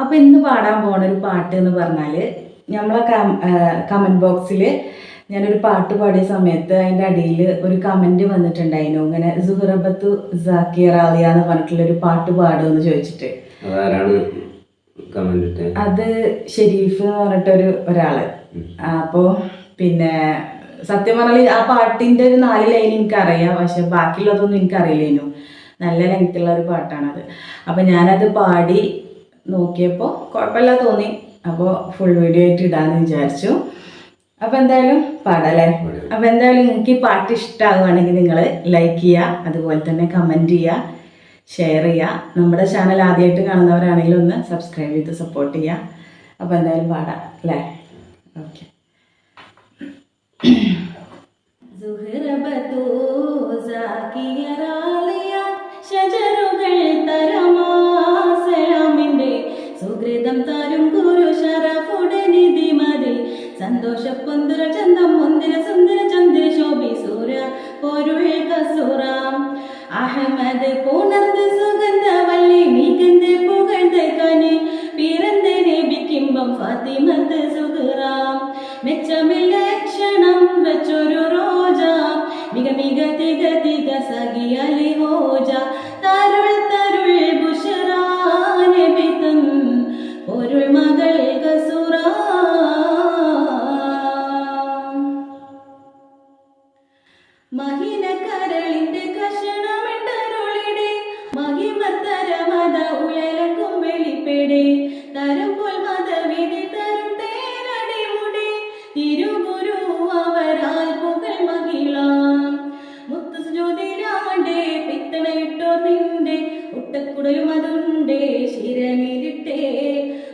അപ്പോൾ ഇന്ന് പാടാൻ പോണ ഒരു പാട്ട് എന്ന് പറഞ്ഞാൽ നമ്മളെ കമൻറ്റ് ബോക്സിൽ ഞാനൊരു പാട്ട് പാടിയ സമയത്ത് അതിൻ്റെ അടിയിൽ ഒരു കമൻറ്റ് വന്നിട്ടുണ്ടായിരുന്നു, ഇങ്ങനെ സുഹറബത്തു സാക്കിർ ആലിയ എന്ന് പറഞ്ഞിട്ടുള്ളൊരു പാട്ട് പാടുമെന്ന് ചോദിച്ചിട്ട്. അത് ഷെരീഫ് എന്ന് പറഞ്ഞിട്ടൊരു ഒരാള്. അപ്പോൾ പിന്നെ സത്യം പറഞ്ഞാൽ ആ പാട്ടിൻ്റെ ഒരു 4 ലൈൻ എനിക്കറിയാം, പക്ഷെ ബാക്കിയുള്ളതൊന്നും എനിക്കറിയില്ലേനു. നല്ല ലെങ്ത്തുള്ള ഒരു പാട്ടാണത്. അപ്പോൾ ഞാനത് പാടി നോക്കിയപ്പോൾ കുഴപ്പമില്ല തോന്നി. അപ്പോൾ ഫുൾ വീഡിയോ ആയിട്ട് ഇടാമെന്ന് വിചാരിച്ചു. അപ്പോൾ എന്തായാലും പാടല്ലേ. അപ്പോൾ എന്തായാലും നിങ്ങൾക്ക് ഈ പാട്ട് ഇഷ്ടമാകുകയാണെങ്കിൽ നിങ്ങൾ ലൈക്ക് ചെയ്യുക, അതുപോലെ തന്നെ കമൻറ്റ് ചെയ്യുക, ഷെയർ ചെയ്യുക. നമ്മുടെ ചാനൽ ആദ്യമായിട്ട് കാണുന്നവരാണെങ്കിൽ ഒന്ന് സബ്സ്ക്രൈബ് ചെയ്ത് സപ്പോർട്ട് ചെയ്യുക. അപ്പോൾ എന്തായാലും പാടാം അല്ലേ. ഓക്കെ. ഷജറുകൾ തരമാസലാമിന്റെ സുഹൃതം താരും ഗുരു ശരഫുടനിധി മതി സന്തോഷ പൊന്തുര ചന്തം മുന്തിര സുന്ദര ചന്ദ്ര ശോഭി സൂര്യ പൊരുൾ കസുറാം അഹമ്മദ് പുണർന്ന് സുഗന്ധ വല്ലി മികந்து പുകഴ്ந்து കനി പിറந்த നബിക്കിമ്പം ഫാത്തിമത്ത് സുഹറാം മെച്ചമില്ല ക്ഷണം വെച്ചൊരു റോജ മിക മിക തിക തിക സഖിയലി ഹോജ തരുൾ തരുൾ ബുഷറാ നബിതൻ പൊരുൾ മകൾ കസുറാ മഹിന കരളിന്റെ കഷണമെണ്ടരുളിടെ മഹിമത്തരമത ഉയരക്കും വെളിപ്പെടെ തരുമ്പോൾ മതവിധി തരും തേനടിമുടെ തിരുഗുരു അവരാൽ പുകൾ മഹിളാം മുത്തു ജ്യോതിരാണ്ടേ പിത്തണയിട്ടോ നിന്റെ ഉട്ടക്കുടലും അതുണ്ടേ ശിരമിരിട്ടേ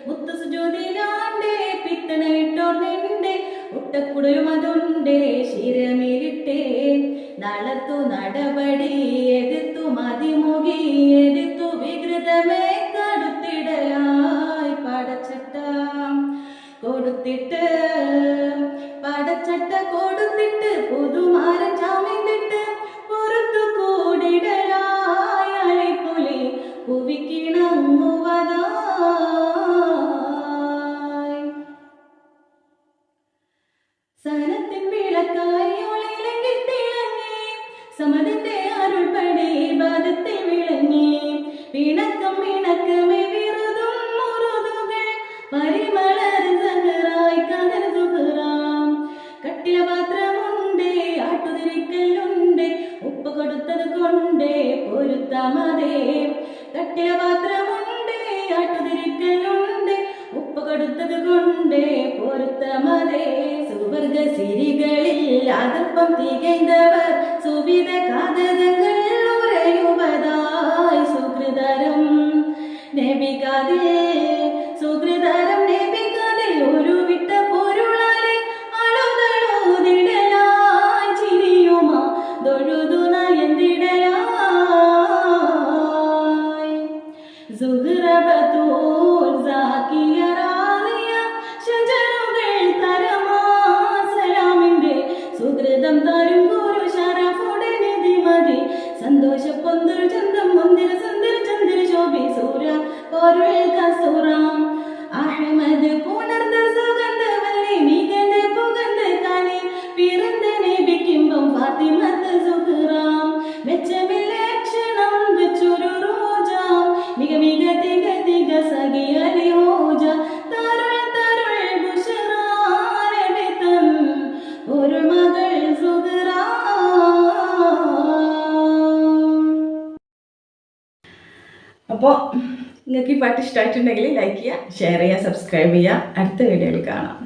മുത്തു ജ്യോതിരാണ്ടേ പിത്തണയിട്ടോ നിന്റെ ഉട്ടക്കുടലും അതുണ്ടേ ശിരമിരിട്ടേ നടത്തു നടപടി എതിർത്തു മതിമുഖി എതിർത്തു വികൃതമേ കടുത്തിടലായി പടച്ചട്ട കൊടുത്തിട്ട് പടച്ചട്ട കൊടുത്തിട്ട് പുതുമാരൻ ചാമിന്നിട്ട് പുറത്തു കൂടിടലായി അലിപ്പുലി പുവിക്കിണങ്ങുവതായി സഹനത്തിൻ വിളക്കായി ഒളിയിലെങ്കിൽ തിളങ്ങി സമതിന്റെ അരുൾപടി ബാധത്തിൽ വിളങ്ങി പിണക്കം ഇണക്കമേ വിറുതും മുറുതുകൾ പരിമളർ സഹറായി കതർ സുഹറാം കട്ടില പാത്രമുണ്ടേ ആട്ടുതിരിക്കലുണ്ടേ ഉപ്പ് കൊടുത്തത് കൊണ്ടേ പൊരുത്തമതേ കട്ടില പാത്രമുണ്ടേ ആട്ടുതിരിക്കലുണ്ടേ ഉപ്പ് കൊടുത്തത് കൊണ്ടേ പൊരുത്തമതേ സുവർഗ സിരികളിൽ അതപ്പം തികൈந்தவர் സുവിധ കാതകങ്ങൾ ഉറയുവതായി സുഹൃതരം നബികാതിൽ സുഹൃതരം നബികാതിൽ ഒരു വിട്ട പൊരുളാലെ അളുതളൂതിടലായി ചിരിയുമാ തൊഴുതു നയന്തിടലായി സുഹ്റബത്തുൽ സാക്കിയർ ആലിയ ഷജറുകൾ തരമാസലാമിന്റെ സുഹൃതം താരും ഗുരു ശരഫുടനിധി മതി സന്തോഷ പൊന്തുര ചന്തം മുന്തിര സുന്ദര ചന്ദ്ര ശോഭി സൂര്യ പൊരുൾ കസുറാം അഹമ്മദ് പുണർന്ന സുഗന്ധ വല്ലി മികந்து പുകഴ്ந்து കനി പിറந்த നബിക്കിമ്പം ഫാത്തിമത്ത് സുഹറാം മെച്ചമില്ല ക്ഷണം വെച്ചൊരു റോജ മിക മിക തിക തിക സഖിയലി ഹോജ തരുൾ തരുൾ ബുഷറാ നബിതൻ ഒരു മകൾ സുഹറാ. അപ്പോൾ നിങ്ങൾക്ക് ഈ പാട്ട് ഇഷ്ടമായിട്ടുണ്ടെങ്കിൽ ലൈക്ക് ചെയ്യുക, ഷെയർ ചെയ്യുക, സബ്സ്ക്രൈബ് ചെയ്യുക. അടുത്ത വീഡിയോയിൽ കാണാം.